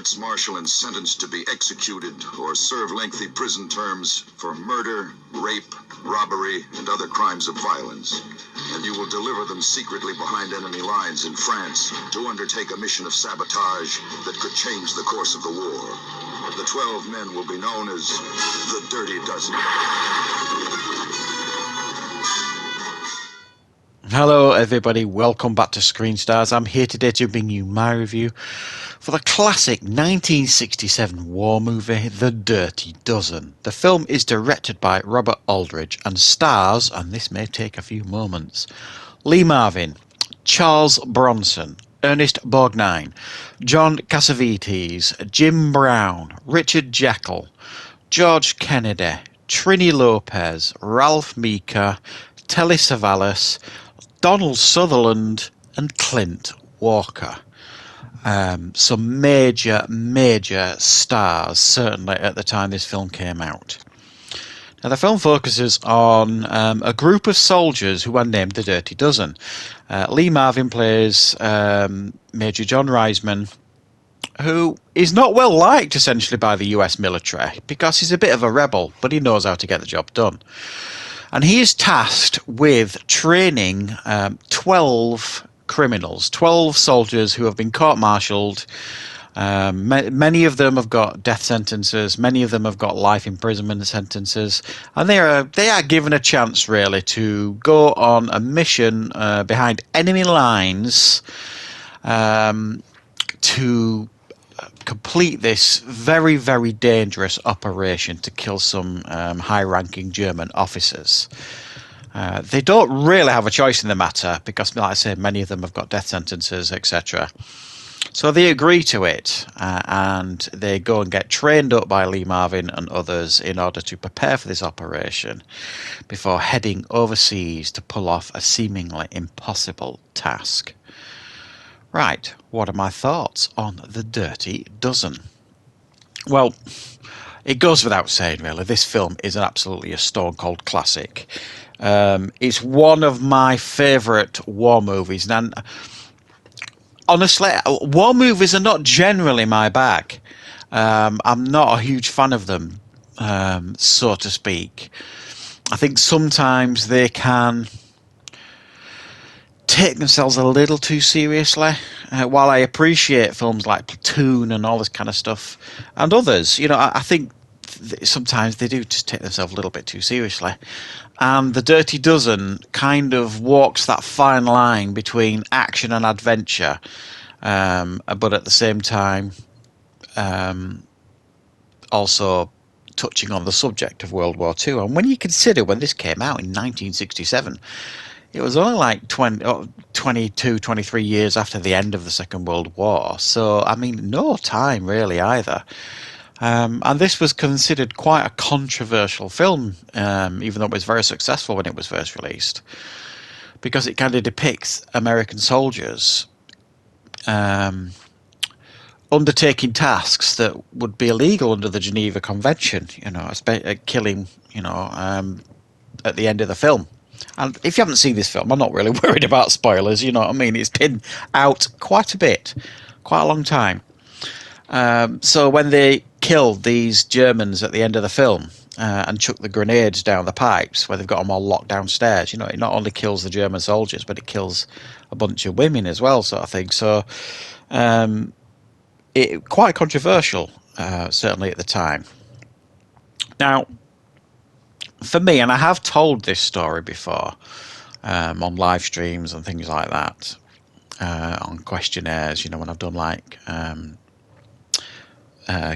courts-martial and sentenced to be executed or serve lengthy prison terms for murder, rape, robbery, and other crimes of violence. And you will deliver them secretly behind enemy lines in France to undertake a mission of sabotage that could change the course of the war. The 12 men will be known as the Dirty Dozen. Hello everybody, welcome back to Screenstars. I'm here today to bring you my review for the classic 1967 war movie, The Dirty Dozen. The film is directed by Robert Aldridge and stars, and this may take a few moments, Lee Marvin, Charles Bronson, Ernest Borgnine, John Cassavetes, Jim Brown, Richard Jekyll, George Kennedy, Trini Lopez, Ralph Meeker, Telly Savalas, Donald Sutherland and Clint Walker. Some major stars, certainly at the time this film came out. Now, the film focuses on a group of soldiers who are named the Dirty Dozen. Lee Marvin plays Major John Reisman, who is not well liked essentially by the US military because he's a bit of a rebel, but he knows how to get the job done. And he is tasked with training 12 criminals, 12 soldiers who have been court-martialed. Many of them have got death sentences. Many of them have got life imprisonment sentences. And they are given a chance, really, to go on a mission behind enemy lines to complete this very, very dangerous operation to kill some high-ranking German officers. They don't really have a choice in the matter because, like I said, many of them have got death sentences, etc. So they agree to it, and they go and get trained up by Lee Marvin and others in order to prepare for this operation before heading overseas to pull off a seemingly impossible task. Right, what are my thoughts on The Dirty Dozen? Well, it goes without saying, really, this film is absolutely a stone-cold classic. It's one of my favourite war movies. And honestly, war movies are not generally my bag. I'm not a huge fan of them, so to speak. I think sometimes they can take themselves a little too seriously. While I appreciate films like Platoon and all this kind of stuff, and others, I think sometimes they do just take themselves a little bit too seriously. And The Dirty Dozen kind of walks that fine line between action and adventure, but at the same time, also touching on the subject of World War II. And when you consider when this came out in 1967, it was only like 22, 23 years after the end of the Second World War. So, I mean, no time really either. And this was considered quite a controversial film, even though it was very successful when it was first released, because it kind of depicts American soldiers undertaking tasks that would be illegal under the Geneva Convention, killing, at the end of the film. And if you haven't seen this film, I'm not really worried about spoilers, you know what I mean? It's been out quite a long time. So when they killed these Germans at the end of the film and chuck the grenades down the pipes where they've got them all locked downstairs, it not only kills the German soldiers, but it kills a bunch of women as well, sort of thing. So it quite controversial, certainly at the time. Now, for me, and I have told this story before on live streams and things like that, on questionnaires, when I've done like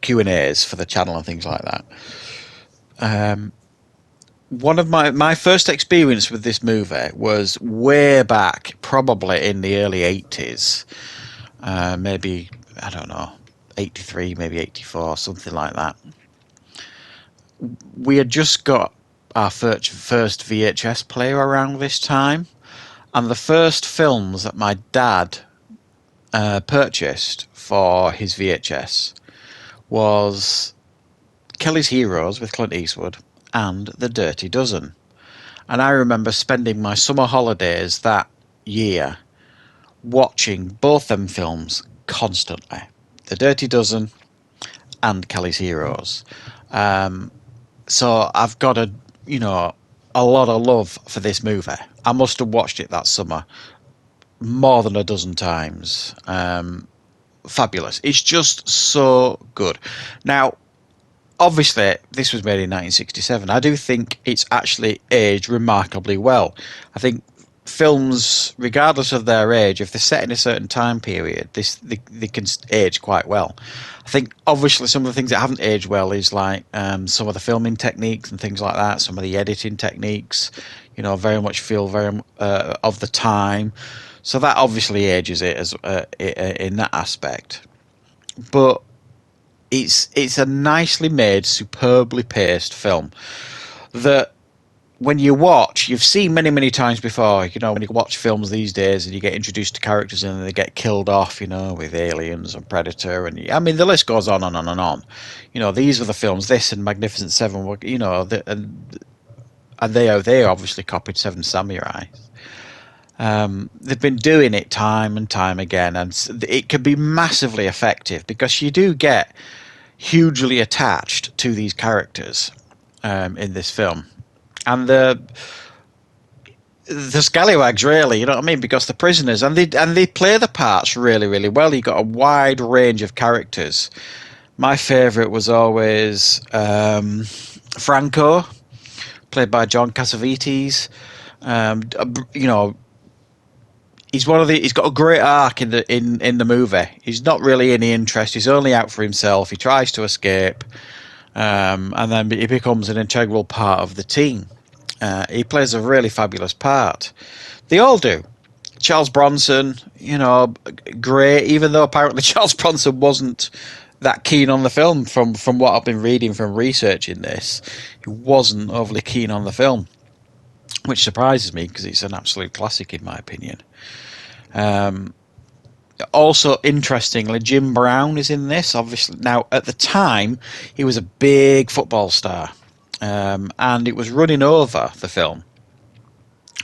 Q&As for the channel and things like that. One of my first experience with this movie was way back, probably in the early 80s, maybe, I don't know, 83, maybe 84, something like that. We had just got our first VHS player around this time, and the first films that my dad purchased for his VHS was Kelly's Heroes with Clint Eastwood and The Dirty Dozen. And I remember spending my summer holidays that year watching both them films constantly. The Dirty Dozen, and Kelly's Heroes. So I've got a lot of love for this movie. I must have watched it that summer more than a dozen times. Fabulous. It's just so good. Now, obviously, this was made in 1967. I do think it's actually aged remarkably well. I think films, regardless of their age, if they're set in a certain time period, they can age quite well. I think obviously some of the things that haven't aged well is like some of the filming techniques and things like that. Some of the editing techniques, very much feel very of the time. So that obviously ages it as in that aspect. But it's a nicely made, superbly paced film that when you watch, you've seen many times before. When you watch films these days and you get introduced to characters and they get killed off, with Aliens and Predator, and the list goes on and on and on. These are the films. This and Magnificent Seven were, and they obviously copied Seven Samurai. They've been doing it time and time again, and it can be massively effective because you do get hugely attached to these characters in this film. And the scallywags, really, because they're prisoners, and they play the parts really well. You got a wide range of characters. My favourite was always Franco, played by John Cassavetes. He's he's got a great arc in the movie. He's not really any interest. He's only out for himself. He tries to escape. And then he becomes an integral part of the team. He plays a really fabulous part. They all do. Charles Bronson, great, even though apparently Charles Bronson wasn't that keen on the film from what I've been reading from researching this. He wasn't overly keen on the film, which surprises me because it's an absolute classic in my opinion. Also, interestingly, Jim Brown is in this. Obviously, now at the time he was a big football star, and it was running over the film,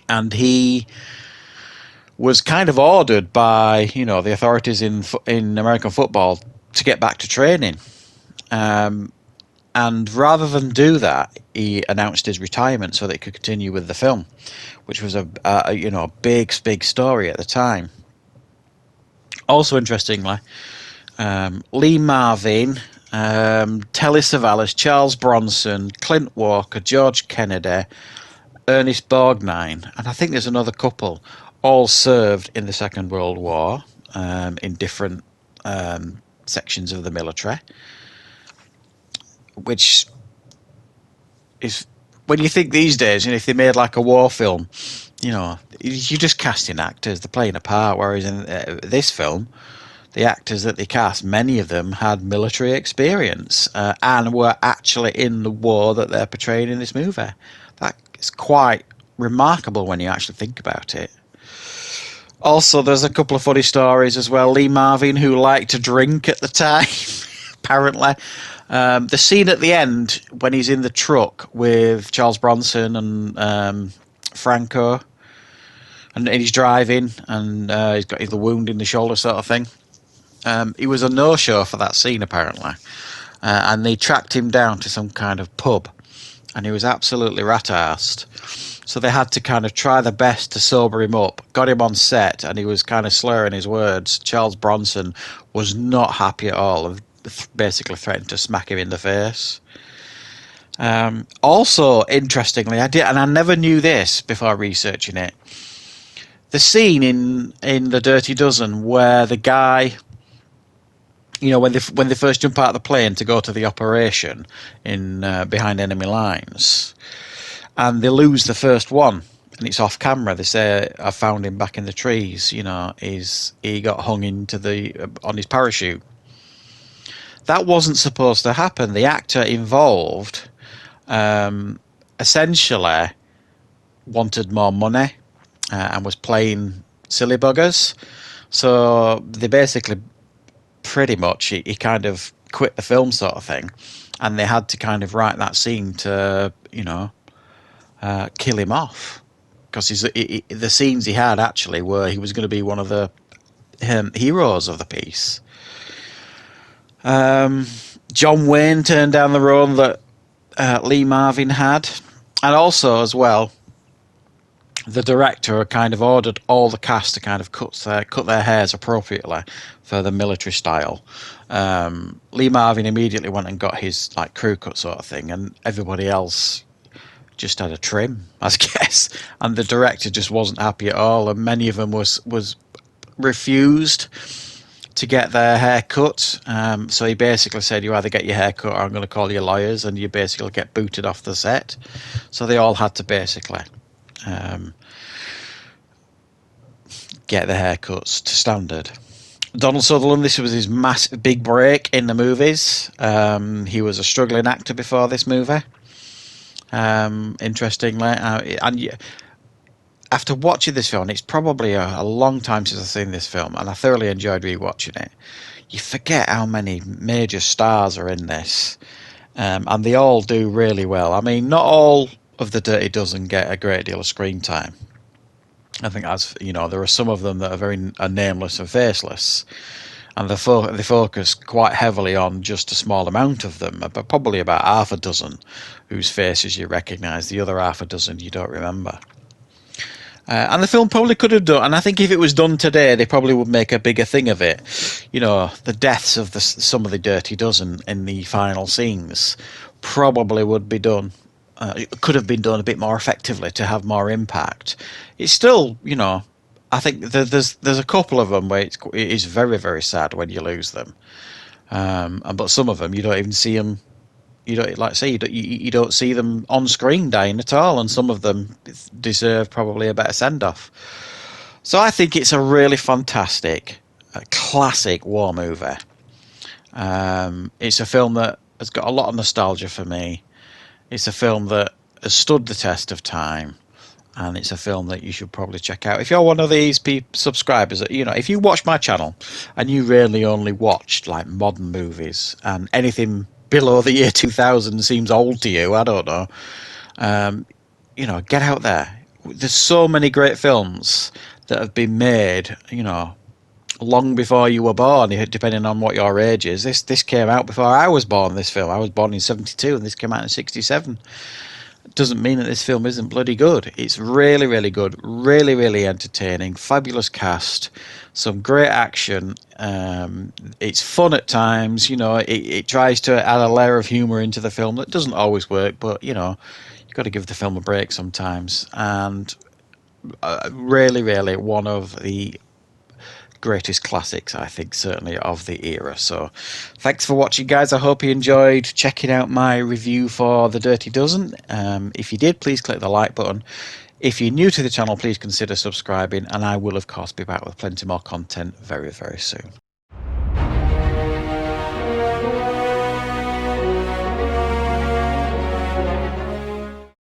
and he was kind of ordered by the authorities in American football to get back to training, and rather than do that, he announced his retirement so that he could continue with the film, which was a big story at the time. Also, interestingly, Lee Marvin, Telly Savalas, Charles Bronson, Clint Walker, George Kennedy, Ernest Borgnine, and I think there's another couple, all served in the Second World War in different sections of the military, which is, when you think these days, if they made like a war film, you're just casting actors, they're playing a part, whereas in this film, the actors that they cast, many of them had military experience and were actually in the war that they're portraying in this movie. That is quite remarkable when you actually think about it. Also, there's a couple of funny stories as well. Lee Marvin, who liked to drink at the time, apparently. The scene at the end when he's in the truck with Charles Bronson and Franco, and he's driving, and he's got the wound in the shoulder sort of thing. He was a no-show for that scene apparently, and they tracked him down to some kind of pub, and he was absolutely rat-arsed. So they had to kind of try their best to sober him up. Got him on set, and he was kind of slurring his words. Charles Bronson was not happy at all, and basically threatened to smack him in the face. Also, interestingly, I never knew this before researching it. The scene in The Dirty Dozen where the guy, when they first jump out of the plane to go to the operation in behind enemy lines, and they lose the first one, and it's off camera. They say, "I found him back in the trees." He got hung into on his parachute. That wasn't supposed to happen. The actor involved essentially wanted more money and was playing silly buggers. So they basically, pretty much, he kind of quit the film sort of thing, and they had to kind of write that scene to, kill him off, because the scenes he had actually were he was going to be one of the heroes of the piece. John Wayne turned down the role that Lee Marvin had, and also as well, the director kind of ordered all the cast to kind of cut their hairs appropriately for the military style. Lee Marvin immediately went and got his like crew cut sort of thing, and everybody else just had a trim, I guess. And the director just wasn't happy at all, and many of them was refused to get their hair cut. So he basically said, you either get your hair cut or I'm going to call you lawyers, and you basically get booted off the set. So they all had to basically get their haircuts to standard. Donald Sutherland, this was his massive big break in the movies. He was a struggling actor before this movie. Interestingly, and after watching this film, it's probably a long time since I've seen this film, and I thoroughly enjoyed rewatching it. You forget how many major stars are in this, and they all do really well. I mean, not all of the Dirty Dozen get a great deal of screen time. I think there are some of them that are very nameless and faceless, and they focus quite heavily on just a small amount of them, but probably about half a dozen whose faces you recognise, the other half a dozen you don't remember. And the film probably could have done, and I think if it was done today, they probably would make a bigger thing of it. The deaths of some of the Dirty Dozen in the final scenes probably would be done. It could have been done a bit more effectively to have more impact. It's still, I think there's a couple of them where it is very, very sad when you lose them. But some of them you don't even see them. You don't see them on screen dying at all, and some of them deserve probably a better send off. So I think it's a really fantastic, classic war movie. It's a film that has got a lot of nostalgia for me. It's a film that has stood the test of time, and it's a film that you should probably check out. If you're one of these subscribers, if you watch my channel and you really only watched like modern movies and anything below the year 2000 seems old to you, I don't know. Get out there. There's so many great films that have been made, long before you were born, depending on what your age is. This came out before I was born, this film. I was born in 72 and this came out in 67. It doesn't mean that this film isn't bloody good. It's really, really good. Really, really entertaining. Fabulous cast. Some great action. It's fun at times. It tries to add a layer of humour into the film that doesn't always work, but, you've got to give the film a break sometimes. And really, really one of the greatest classics, I think, certainly of the era. So thanks for watching, guys. I hope you enjoyed checking out my review for The Dirty Dozen. If you did, please click the like button. If you're new to the channel, please consider subscribing, and I will of course be back with plenty more content very, very soon.